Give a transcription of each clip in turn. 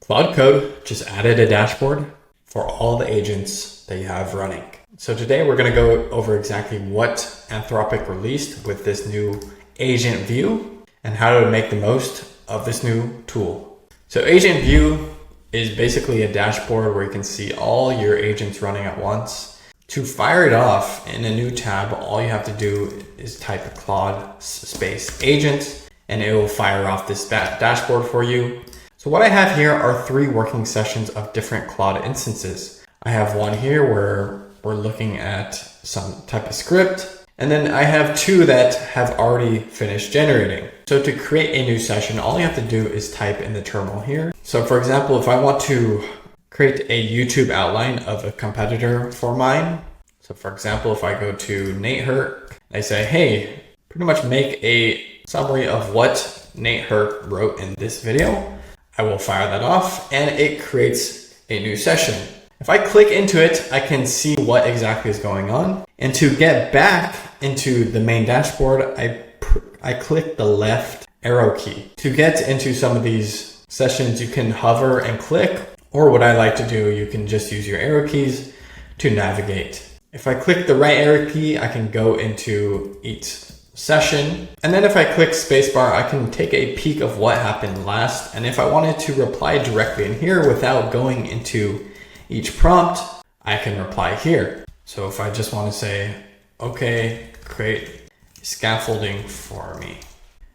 Claude Code just added a dashboard for all the agents that you have running. So today we're going to go over exactly what Anthropic released with this new agent view and how to make the most of this new tool. So agent view is basically a dashboard where you can see all your agents running at once. To fire it off in a new tab, all you have to do is type Claude space agent and it will fire off this dashboard for you. So what I have here are 3 working sessions of different Claude instances. I have one here where we're looking at some type of script, and then I have 2 that have already finished generating. So to create a new session, all you have to do is type in the terminal here. So for example, if I want to create a YouTube outline of a competitor for mine. So for example, if I go to Nate Hurt, I say, hey, pretty much make a summary of what Nate Hurt wrote in this video. I will fire that off and it creates a new session. If I click into it, I can see what exactly is going on. And to get back into the main dashboard, I click the left arrow key. To get into some of these sessions, you can hover and click, or what I like to do, you can just use your arrow keys to navigate. If I click the right arrow key, I can go into each session. And then if I click spacebar, I can take a peek of what happened last. And if I wanted to reply directly in here without going into each prompt, I can reply here. So if I just want to say, okay, create scaffolding for me,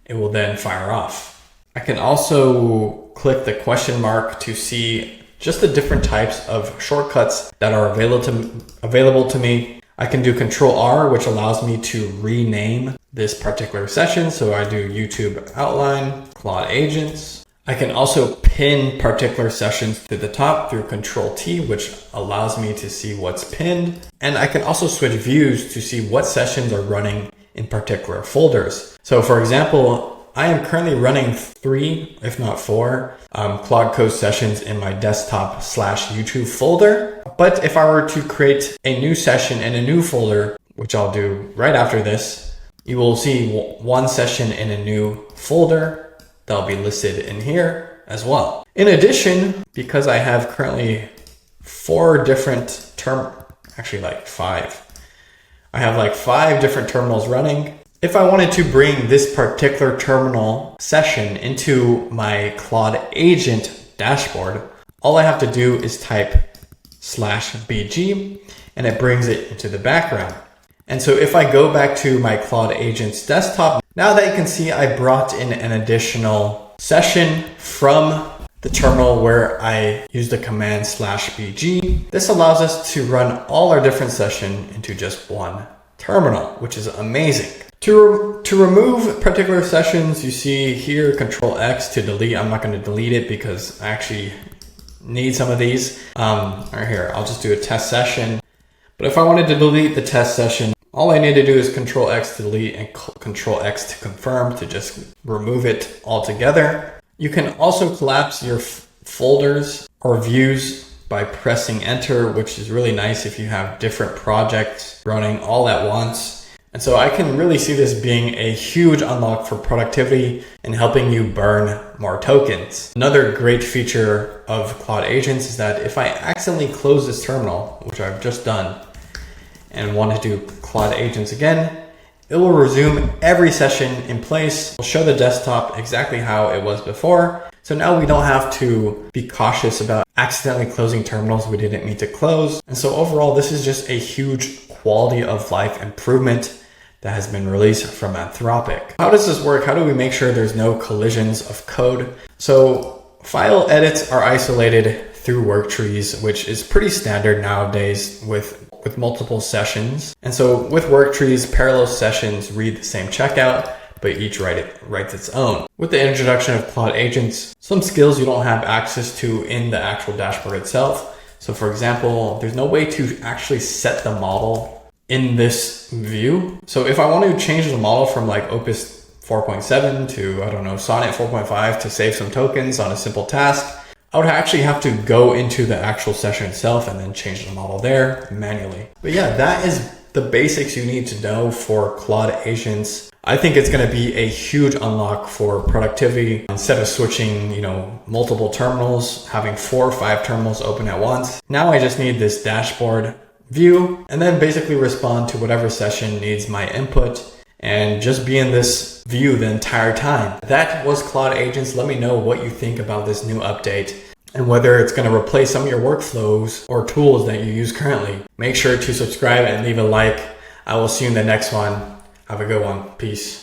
it will then fire off. I can also click the question mark to see just the different types of shortcuts that are available to me. I can do Control R, which allows me to rename this particular session. So I do YouTube outline, Claude agents. I can also pin particular sessions to the top through Control T, which allows me to see what's pinned. And I can also switch views to see what sessions are running in particular folders. So for example, I am currently running 3, if not 4, Claude Code sessions in my desktop/YouTube folder. But if I were to create a new session in a new folder, which I'll do right after this, you will see one session in a new folder that'll be listed in here as well. In addition, because I have currently 4 different actually like 5. I have like 5 different terminals running. If I wanted to bring this particular terminal session into my Claude agent dashboard, all I have to do is type /bg and it brings it into the background. And so if I go back to my Claude agents desktop, now that you can see I brought in an additional session from the terminal where I use the command /bg. This allows us to run all our different sessions into just one terminal, which is amazing. To remove particular sessions, you see here Control X to delete. I'm not going to delete it because I actually need some of these. Right here, I'll just do a test session. But if I wanted to delete the test session, all I need to do is Control X to delete and Control X to confirm to just remove it altogether. You can also collapse your folders or views by pressing enter, which is really nice if you have different projects running all at once. And so I can really see this being a huge unlock for productivity and helping you burn more tokens. Another great feature of Claude agents is that if I accidentally close this terminal, which I've just done, and want to do Claude agents again, it will resume every session in place. We'll show the desktop exactly how it was before. So now we don't have to be cautious about accidentally closing terminals we didn't mean to close. And so overall, this is just a huge quality of life improvement that has been released from Anthropic. How does this work? How do we make sure there's no collisions of code? So file edits are isolated through worktrees, which is pretty standard nowadays with multiple sessions. And so with worktrees, parallel sessions read the same checkout, but each writes its own. With the introduction of Claude agents, some skills you don't have access to in the actual dashboard itself. So for example, there's no way to actually set the model in this view. So if I want to change the model from like Opus 4.7 to, I don't know, Sonnet 4.5 to save some tokens on a simple task, I would actually have to go into the actual session itself and then change the model there manually. But yeah, that is the basics you need to know for Claude agents. I think it's going to be a huge unlock for productivity. Instead of switching, multiple terminals, having 4 or 5 terminals open at once. Now I just need this dashboard view and then basically respond to whatever session needs my input and just be in this view the entire time. That was Claude Agents. Let me know what you think about this new update and whether it's going to replace some of your workflows or tools that you use currently. Make sure to subscribe and leave a like. I will see you in the next one. Have a good one. Peace.